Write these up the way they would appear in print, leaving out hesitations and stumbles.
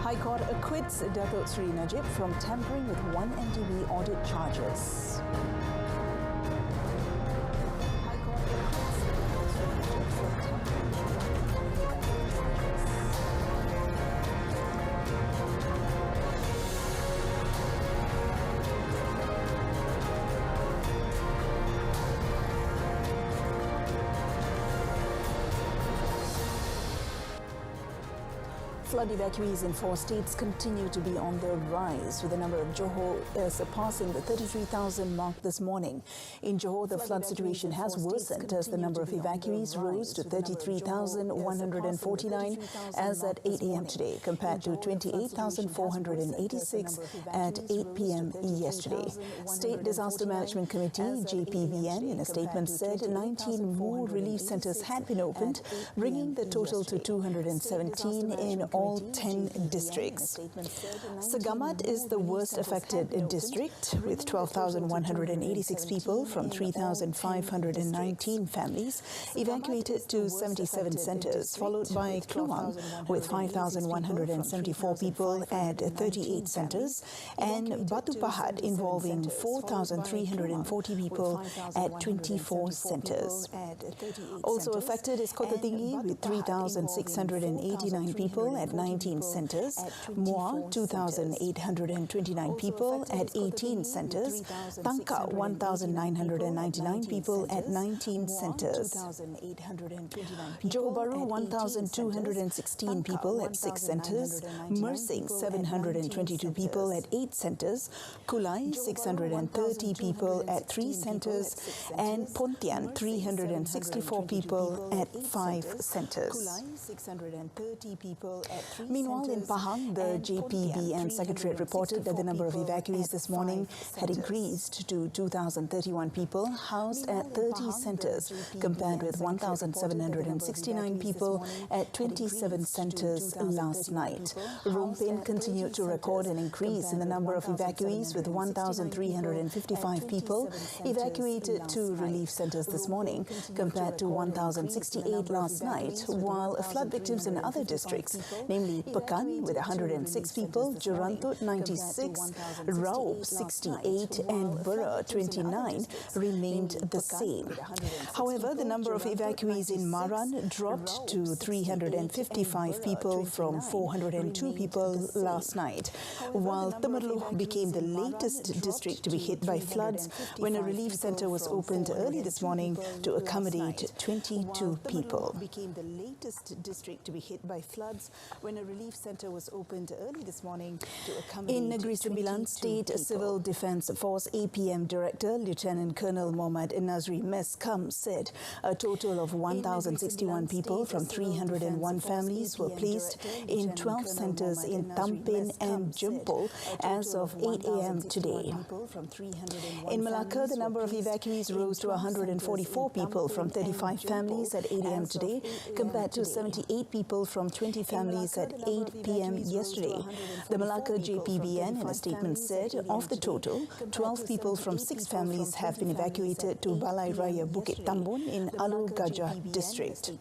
High Court acquits Datuk Sri Najib from tampering with 1 MDB audit charges. Flood evacuees in 4 states continue to be on the rise, with the number of Johor surpassing the 33,000 mark this morning. In Johor, the flood situation has worsened as the number of evacuees rose to 33,149 as at 8 a.m. today, compared to 28,486 at 8 p.m. yesterday. State Disaster Management Committee, JPBN, in a statement said 19 more relief centres had been opened, bringing the total to 217 in all 10 districts. Segamat is the worst affected district, with 12,186 people from 3,519 families evacuated to 77 centres, followed by Kluang with 5,174 people at 38 centres, and Batu Pahat involving 4,340 people at 24 centres. Also affected is Kota Tinggi with 3,689 people at 19 centres, Muar 2,829 people at 18 centres, Tangka 1,999 people at 19 centres, Johor Bahru 1,216 people at 6 centres, Mersing 722 people at 8 centres, Kulai 630 people at 3 centres, and Pontian 364 people at 5 centres. Meanwhile, in Pahang, the JPBN Secretariat reported that the number of evacuees this morning had increased to 2,031 people housed at 30 centres, compared with 1,769 people at 27 centres last night. Rompin continued to record an increase in the number of evacuees, with 1,355 people evacuated to relief centres this morning, compared to 1,068 last night, while flood victims in other districts, namely Pekan with 106 people, Jerantut 96, Raub 68 and Bura 29 remained the same. However, the number of evacuees in Maran dropped to 355 people from 402 people last night, while Temerloh became the latest district to be hit by floods when a relief centre was opened early this morning to accommodate 22 people. In Negeri Sembilan, State Civil Defence Force APM Director Lieutenant Colonel Muhammad Nazri Meskam said a total of 1,061 people from 301 families were placed in 12 centres in Tampin and Jempol as of 8 a.m. today. In Malacca, the number of evacuees rose to 144 people from 35 families at 8 a.m. today, compared to 78 people from 20 families at 8 p.m. yesterday. The Malacca JPBN in a statement said of the total, 12 people from 6 families have been evacuated to Balai Raya Bukit Tambun in Alor Gajah district.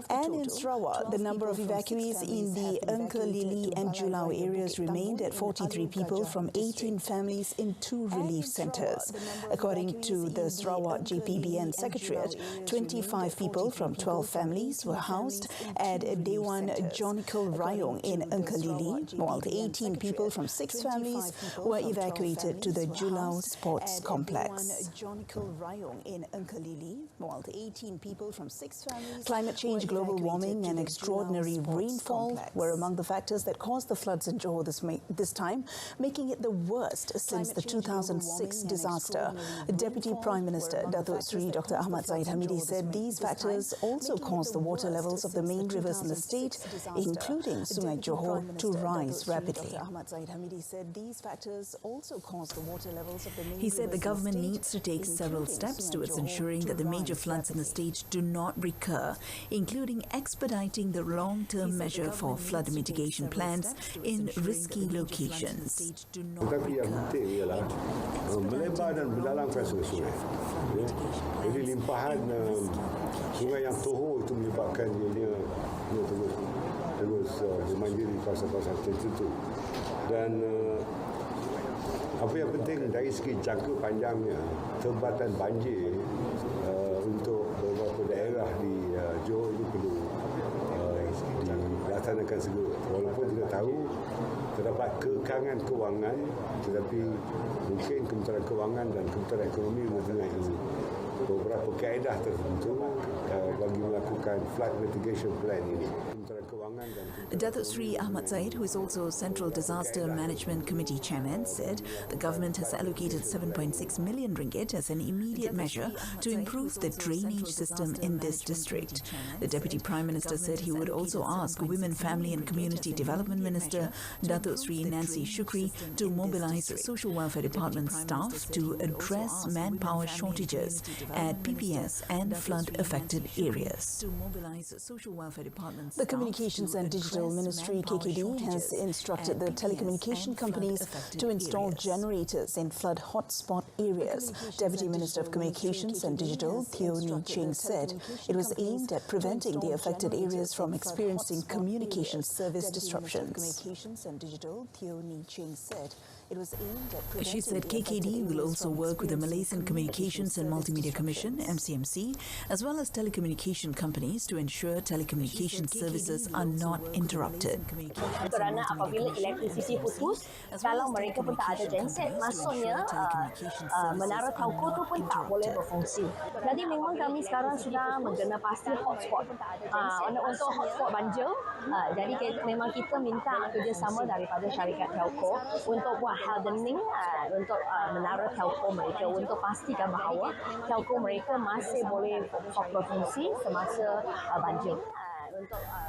And in Sarawak, the number of evacuees in the Engka Lili and Julau areas remained at 43 people from 18 families in 2 relief centres. According to the Sarawak JPBN Secretariat, 25 people from 12 families were housed at Dewan Jonikal Rayong in Engka Lili, while 18 people from 6 families were evacuated to the Julau Sports Complex. Climate change, global warming and extraordinary rainfall were among the factors that caused the floods in Johor this time, making it the worst since the 2006 disaster. Deputy Prime Minister Datuk Sri Dr. Ahmad Zahid Hamidi said these factors also caused the water levels of the main rivers in the state, including Sungai Johor, to rise rapidly. He said the government needs to take several steps towards ensuring that the major floods in the state do not recur, including expediting the long-term measure for flood mitigation plans in risky locations. Tetapi yang penting ialah melebar dan mendalamkan sungai-sungai. limpahan sungai yang tohor itu menyebabkan dia terus bermanjir di kawasan-kawasan tertentu. Dan apa yang penting dari segi jangka panjangnya, tebatan banjir untuk beberapa daerah di Johor ini perlu dilaksanakan segera. Walaupun kita tahu terdapat kekangan kewangan, tetapi mungkin Kementerian Kewangan dan Kementerian Ekonomi mempunyai beberapa kaedah tertentu bagi melakukan flood mitigation plan ini. Datuk Sri Ahmad Zaid, who is also Central Disaster Management Committee Chairman, said the government has allocated 7.6 million ringgit as an immediate measure to improve the drainage system in this district. The Deputy Prime Minister said he would also ask Women, Family and Community Development Minister Datuk Sri Nancy Shukri to mobilise Social Welfare Department staff to address manpower shortages at PPS and flood-affected areas. The Communications and Digital Ministry (KKD) has instructed the telecommunication companies to install generators in flood hotspot areas. Deputy Minister of Communications and Digital Teo Ni Ching said it was aimed at preventing the affected areas from experiencing communication service disruptions. She said KKD will also work with the Malaysian Communications and Multimedia Commission (MCMC) as well as telecommunication companies to ensure telecommunication services are not interrupted. Kerana apabila elektrisiti putus, kalau mereka pun tak ada genset, maksudnya menara telco tu pun tak boleh berfungsi. Jadi memang kami sekarang sudah menggena pasti hotspot. Untuk hotspot banjir, jadi memang kita minta kerjasama daripada syarikat telco untuk buat hardening untuk menara telco mereka untuk pastikan bahawa telco mereka masih boleh berfungsi semasa banjir.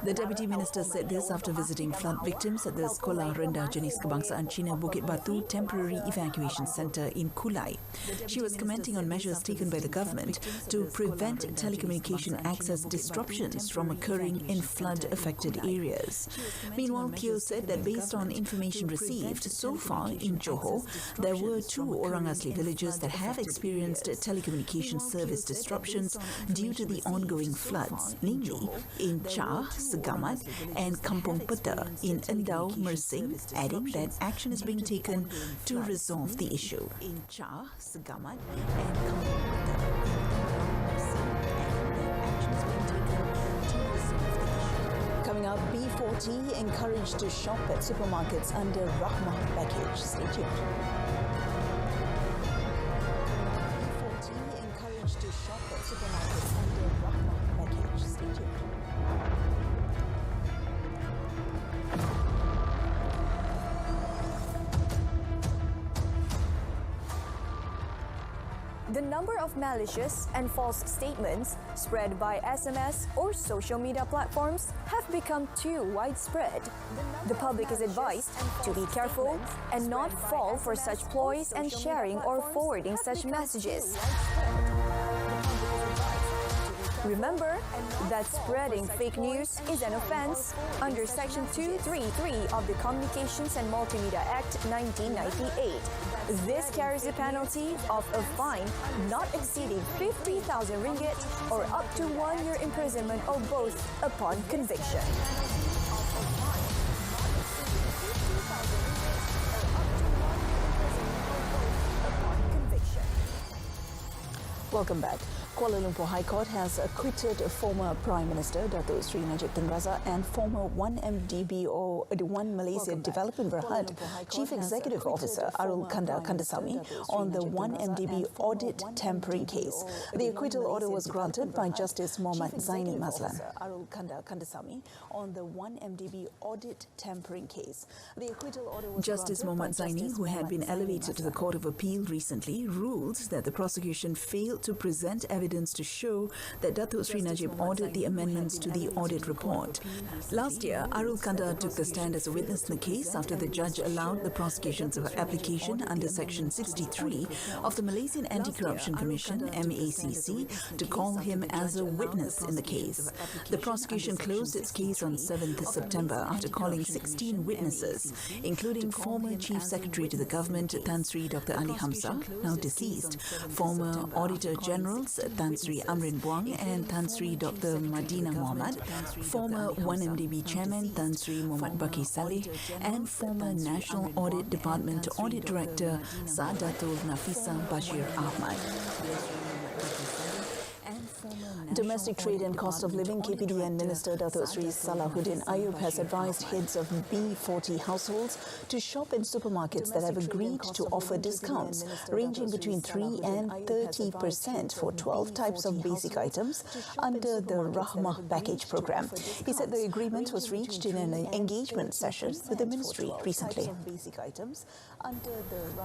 The Deputy Minister said this after visiting flood victims at the Sekolah Rendah Jenis Kebangsaan Cina Bukit Batu Temporary Evacuation Centre in Kulai. She was commenting on measures taken by the government to prevent telecommunication access disruptions from occurring in flood-affected areas. Meanwhile, Teo said that based on information received so far in Johor, there were 2 Orang Asli villages that have experienced telecommunication service disruptions due to the ongoing floods, namely in Char, Segamat and Kampung Peta in Endau, Mersing, adding that action is being taken to resolve the issue. In Char, Segamat and Kampung Peta. Coming up, B40 encouraged to shop at supermarkets under Rahmah package. Stay tuned. B40 encouraged to shop at supermarkets under Rahmah package. Stay tuned. The number of malicious and false statements spread by SMS or social media platforms have become too widespread. The public is advised to be careful and not fall for such ploys and sharing or forwarding such messages. Remember that spreading fake news is an offence under Section 233 of the Communications and Multimedia Act 1998. This carries the penalty of a fine not exceeding 50,000 ringgit or up to 1 year imprisonment or both upon conviction. Welcome back. Kuala Lumpur High Court has acquitted former Prime Minister Datuk Sri Najib Tun Razak and former 1MDB or One Malaysia Development Berhad Chief Executive Officer Arul Kandasamy on the 1MDB audit tampering case. The acquittal order was granted by Justice Mohammad Zaini Mazlan. Arul Kandasamy on the 1MDB audit tampering case. The acquittal order was Justice Mohammad Zaini, who had been elevated to the Court of Appeal recently, ruled that the prosecution failed to present evidence to show that Datuk Sri Najib ordered the amendments to the audit report. Last year, Arul Kanda took the stand as a witness in the case after the judge allowed the prosecution's application under Section 63 of the Malaysian Anti-Corruption Commission, MACC, to call him as a witness in the case. The prosecution closed its case on 7th September after calling 16 witnesses, including former Chief Secretary to the government, Tan Sri Dr. Ali Hamzah, now deceased, former Auditor Generals Tan Sri Amrin Buang and Tan Sri Dr. Madina Muhammad, former 1MDB Chairman Tan Sri Muhammad Baki Saleh, and former National Audit Department Audit Director Saadatul Nafisa Bashir Ahmad. Domestic Trade and Cost of Living KPDN Minister Datuk Sri Salahuddin Ayub has advised heads of B40 households to shop in supermarkets that have agreed to offer discounts ranging between 3 and 30% for 12 types of basic items under the Rahmah package program. He said the agreement was reached in an engagement session with the ministry recently.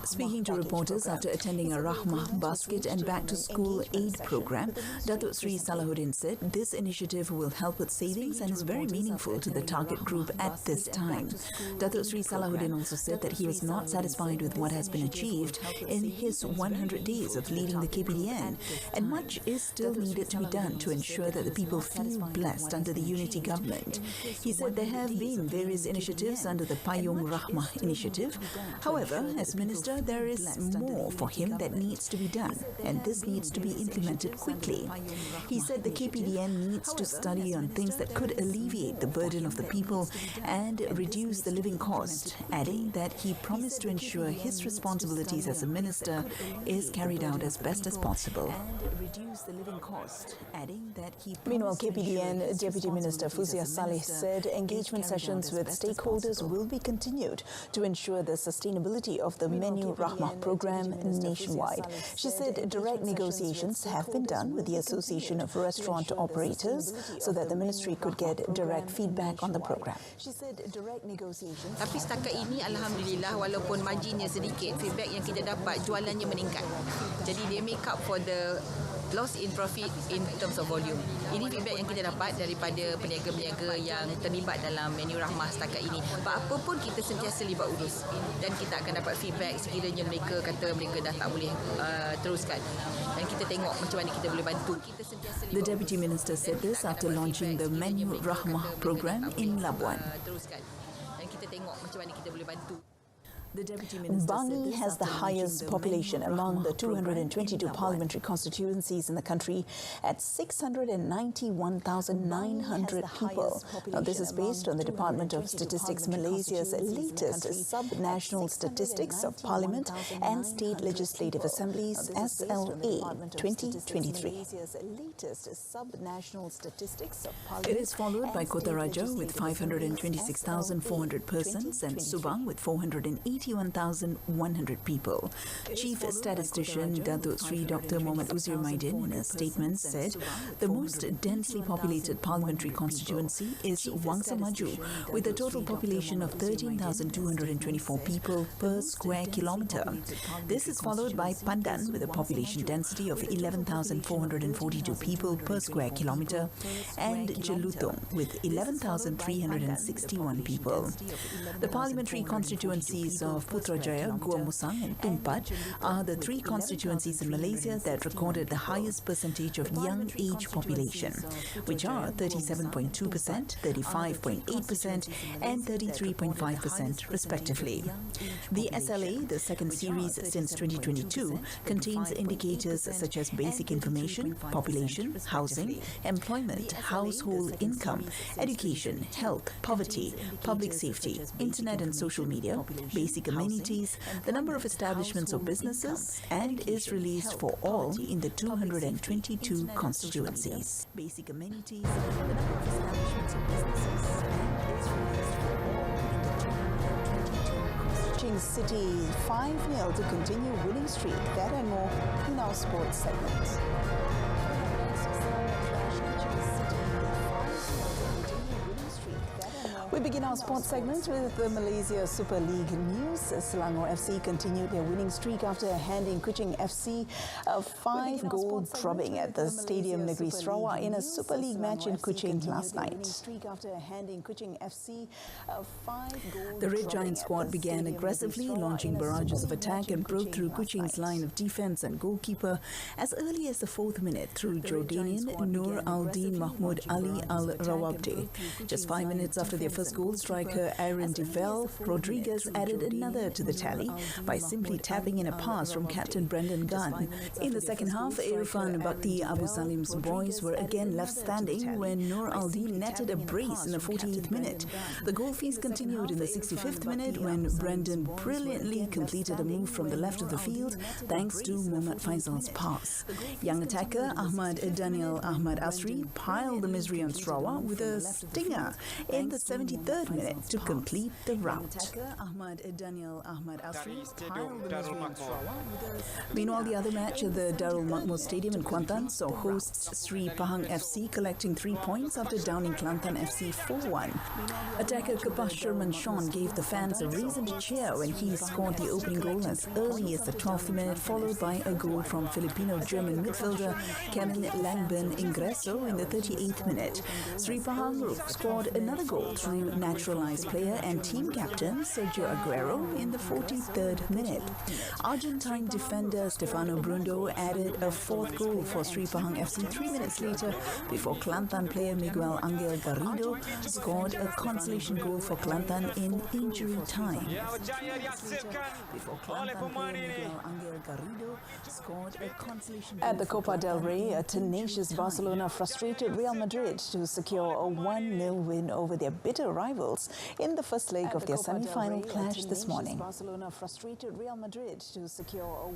Speaking to reporters after attending a Rahmah basket and back-to-school aid program, Datuk Sri Salahuddin said this initiative will help with savings and is very meaningful to the target group at this time. Datuk Sri Salahuddin also said that he was not satisfied with what has been achieved in his 100 days of leading the KPDN, and much is still needed to be done to ensure that the people feel blessed under the unity government. He said there have been various initiatives under the Payung Rahmah initiative. However, as minister, there is more for him that needs to be done, and this needs to be implemented quickly. He said the KPDN needs to study on things that could alleviate the burden of the people and reduce the living cost, adding that he promised to ensure his responsibilities as a minister is carried out as best as possible. Meanwhile, KPDN Deputy Minister Fuzia Saleh said engagement sessions with stakeholders will be continued to ensure the sustainability of the Menu Rahmah program nationwide. She said direct negotiations have been done with the Association of Restaurant Operators so that the ministry could get direct feedback on the program. She said direct negotiations. Tapi setakat ini alhamdulillah walaupun marginnya sedikit, feedback yang kita dapat jualannya meningkat. Jadi dia make up for the loss in profit in terms of volume. Ini feedback yang kita dapat daripada peniaga-peniaga yang terlibat dalam Menu Rahmah setakat ini. Apa pun kita sentiasa libat urus dan kita akan dapat feedback sekiranya mereka kata mereka dah tak boleh teruskan. Dan kita tengok macam mana kita boleh bantu. The Deputy Minister said this after launching the Menu Rahmah program in Labuan. Dan kita tengok macam mana kita boleh bantu. Bangi has the highest population among the 222 parliamentary constituencies in the country at 691,900 people. Now, this is based on the Department of Statistics Malaysia's latest sub-national statistics of Parliament and State Legislative Assemblies SLA 2023. It is followed by Kota Raja with 526,400 persons and Subang with 481,100 people. Chief Statistician Datuk Sri Dr. Muhammad Uzir Maidin in a statement said the most densely populated parliamentary constituency is Wangsa Maju with a total population of 13,224 people per square kilometre. This is followed by Pandan with a population density of 11,442 people per square kilometre and Jelutong with 11,361 people. The parliamentary constituencies of Putrajaya, Gua Musang and Tumpat are the three constituencies in Malaysia that recorded the highest percentage of young age population, which are 37.2%, 35.8% and 33.5% respectively. The SLA, the second series since 2022, contains indicators such as basic information, population, housing, employment, household income, education, health, poverty, public safety, internet and social media, basic amenities, the number of establishments or businesses, and is released for all in the 222 constituencies. Basic amenities, the number of establishments or businesses, and is released for all in the 222 City 5-0 to continue winning streak. That and more in our sports segment. We begin our sports segment with the Malaysia Super League news. Selangor FC continued their winning streak after handing Kuching FC a 5-goal drubbing at the Stadium Negeri Sarawak in a Super League match in Kuching last night. The Red Giant squad began aggressively, launching barrages of attack and broke through Kuching's line of defence and goalkeeper as early as the 4th minute through Jordanian Nur Aldin Mahmoud Ali Al-Rawabdi. Just 5 minutes after their first goal, striker Aaron Devel Rodriguez added another to the tally by simply tapping in a pass from captain Brendan Gunn. In the second half, Irfan Bhakti Abu Salim's boys were again left standing when Nur Aldin netted a brace in the 48th minute. The goal feast continued in the 65th minute when Brendan brilliantly completed a move from the left of the field thanks to Mohamed Faisal's pass. Young attacker Ahmad Daniel Ahmad Asri piled the misery on Sarawak with a stinger in the 73rd minute to complete the rout. Meanwhile, the other match at the Darul Makmur Stadium in Kuantan saw hosts Sri Pahang FC collecting 3 points after downing Kelantan FC 4-1. Attacker Kapah Sherman Sean gave the fans a reason to cheer when he scored the opening goal as early as the 12th minute, followed by a goal from Filipino-German midfielder Kevin Langben Ingresso in the 38th minute. Sri Pahang scored another goal through naturalized player and team captain Sergio Aguero in the 43rd minute. Argentine defender Stefano Brundo added a 4th goal for Sri Pahang FC 3 minutes later before Kelantan player Miguel Angel Garrido scored a consolation goal for Kelantan in injury time. At the Copa del Rey, a tenacious Barcelona frustrated Real Madrid to secure a 1-0 win over their bitter rivals in the first leg of their semi-final clash this morning.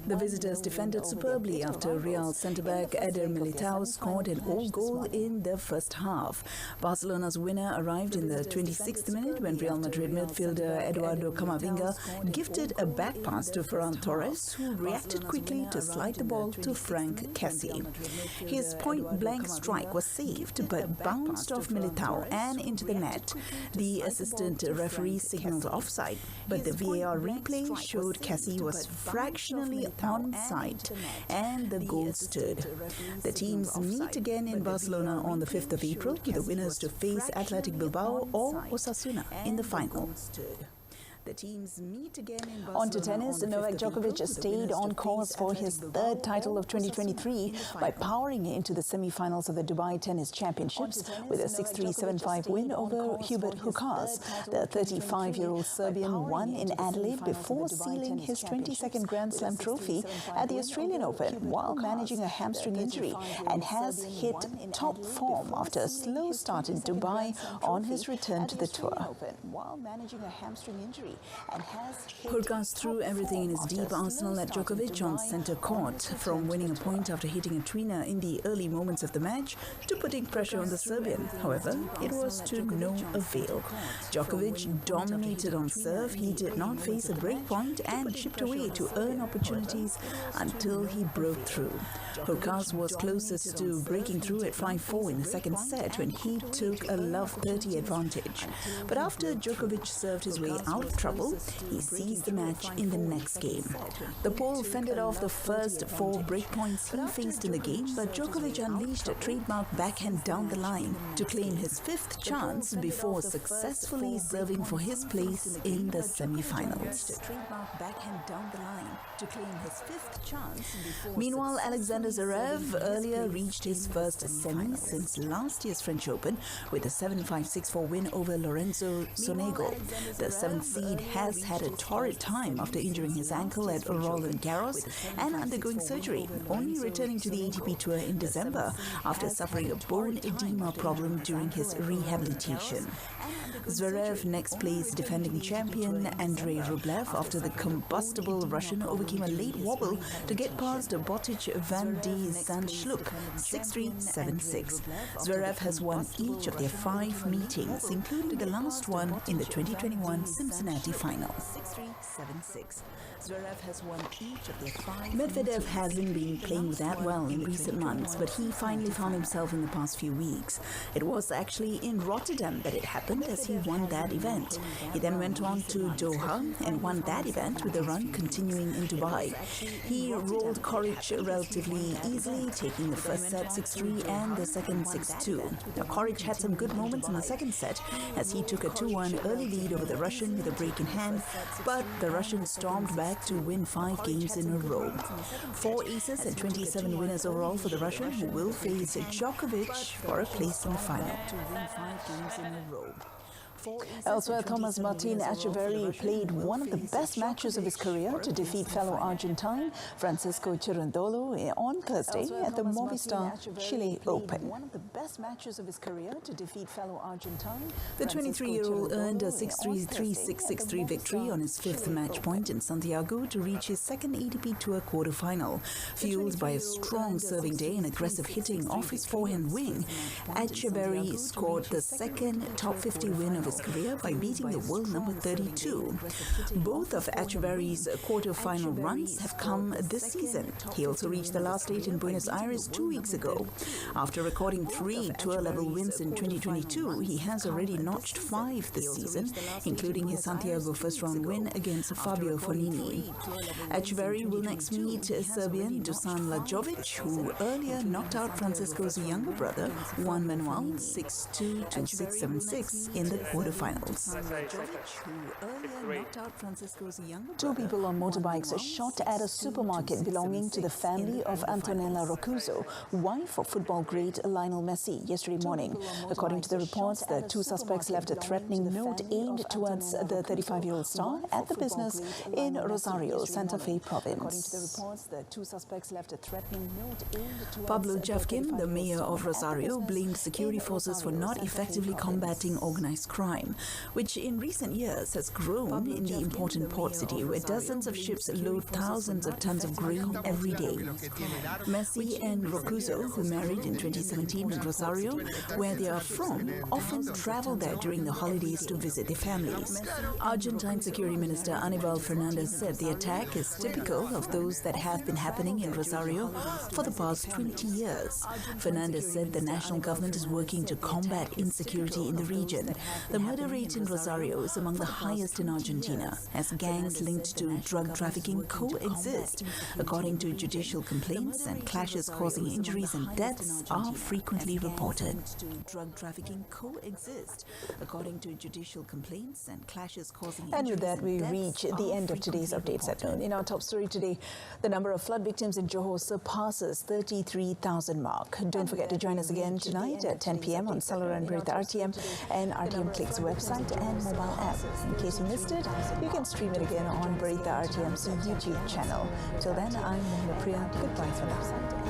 The visitors defended superbly after Real centre-back Eder Militao scored an all-goal in the first half. Barcelona's winner arrived in the 26th minute when Real Madrid midfielder Eduardo Camavinga gifted a back pass to Ferran Torres, who reacted quickly to slide the ball to Frank Kessie. His point-blank strike was saved but bounced off Militao and into the net. The assistant referee signalled offside, but the VAR replay showed Kessie was fractionally onside and the goal stood. The teams meet again in Barcelona on the 5th of April, with the winners to face Athletic Bilbao or Osasuna in the final. On to tennis, Novak Djokovic stayed on course for his 3rd title of 2023 by powering into the semi-finals of the Dubai Tennis Championships with a 6-3, 7-5 win over Hubert Hurkacz. The 35-year-old Serbian won in Adelaide before sealing his 22nd Grand Slam trophy at the Australian Open while managing a hamstring injury, and has hit top form after a slow start in Dubai on his return to the tour. Hurkacz threw everything in his deep arsenal at Djokovic on centre court, from winning a point after hitting a tweener in the early moments of the match to putting pressure on the Serbian. However, it was to no avail. Djokovic dominated on serve. He did not face a break point and chipped away to earn opportunities until he broke through. Hurkacz was closest to breaking through at 5-4 in the second set when he took a love 30 advantage. But after Djokovic served his way out of trouble, he seized the match in the next game. The Pole fended off the first 4 breakpoints he faced in the game, but Djokovic unleashed a trademark backhand down the line to claim his 5th chance before successfully serving for his place in the semi-finals. Meanwhile, Alexander Zverev earlier reached his first semi since last year's French Open with a 7-5, 6-4 win over Lorenzo Sonego. The 7th seed has had a torrid time after injuring his ankle at Roland Garros and undergoing surgery, only returning to the ATP Tour in December after suffering a bone edema problem during his rehabilitation. Zverev next plays defending champion Andrei Rublev after the combustible Russian overcame a late wobble to get past Botic van de Zandschluck 6-3, 7-6. Zverev has won each of their 5 meetings, including the last one in the 2021 Cincinnati semi-final. 6-3, 7-6. Zverev has won each of their 5. Medvedev hasn't been playing that well in recent months, but he finally found himself in the past few weeks. It was actually in Rotterdam that it happened, as he won that event. He then went on to Doha and won that event with the run continuing in Dubai. He rolled Coric relatively easily, taking the first set 6-3 and the second 6-2. Now, Coric had some good moments in the second set as he took a 2-1 early lead over the Russian with a break in hand, but the Russian stormed back to win 5 games in a row. 4 aces and 27 winners overall for the Russian, who will face Djokovic for a place in the final. Elsewhere, Thomas Martin Echeverry played one of the best matches of his career to defeat fellow Argentine Francisco Cerundolo on Thursday at the Movistar Chile Open. The 23-year-old earned a 6-3, 3-6, 6-3 victory on his 5th match point in Santiago to reach his 2nd ATP Tour quarter-final. Fueled by a strong serving day and aggressive hitting off his forehand wing, Echeverry scored the 2nd top 50 win of his career by beating the world number 32. Both of Echeverry's quarter-final runs have come this season. He also reached the last 8 in Buenos Aires 2 weeks ago. After recording 3 tour-level wins in 2022, he has already notched 5 this season, including his Santiago first-round win against Fabio Fognini. Echeverry will next meet Serbian Dusan Lajovic, who earlier knocked out Francisco's younger brother, Juan Manuel, 6-2 to 6-7-6 in the quarterfinals. 2 people on motorbikes shot at a supermarket belonging to the family of Antonella Roccuzzo, wife of football great Lionel Messi, yesterday morning. According to the reports, the 2 suspects left a threatening note aimed towards the 35-year-old star at the business in Rosario, Santa Fe province. Pablo Javkin, the mayor of Rosario, blamed security forces for not effectively combating organized crime, which in recent years has grown in the important port city where dozens of ships load thousands of tons of grain every day. Messi and Roccuzzo, who married in 2017 in Rosario, where they are from, often travel there during the holidays to visit their families. Argentine Security Minister Aníbal Fernández said the attack is typical of those that have been happening in Rosario for the past 20 years. Fernández said the national government is working to combat insecurity in the region. The murder rate in Rosario is among the highest in Argentina, as gangs linked to drug trafficking coexist. According to judicial complaints, and clashes causing injuries and deaths are frequently reported. And with that, we reach the end of today's updates at noon. In our top story today, the number of flood victims in Johor surpasses 33,000 mark. Don't forget to join us again tonight at 10 p.m. on Cellular and Berita RTM and RTM Click's website and mobile app. In case you missed it, you can stream it again on Berita RTM's YouTube channel. Till then, I'm Priya. Goodbye for now.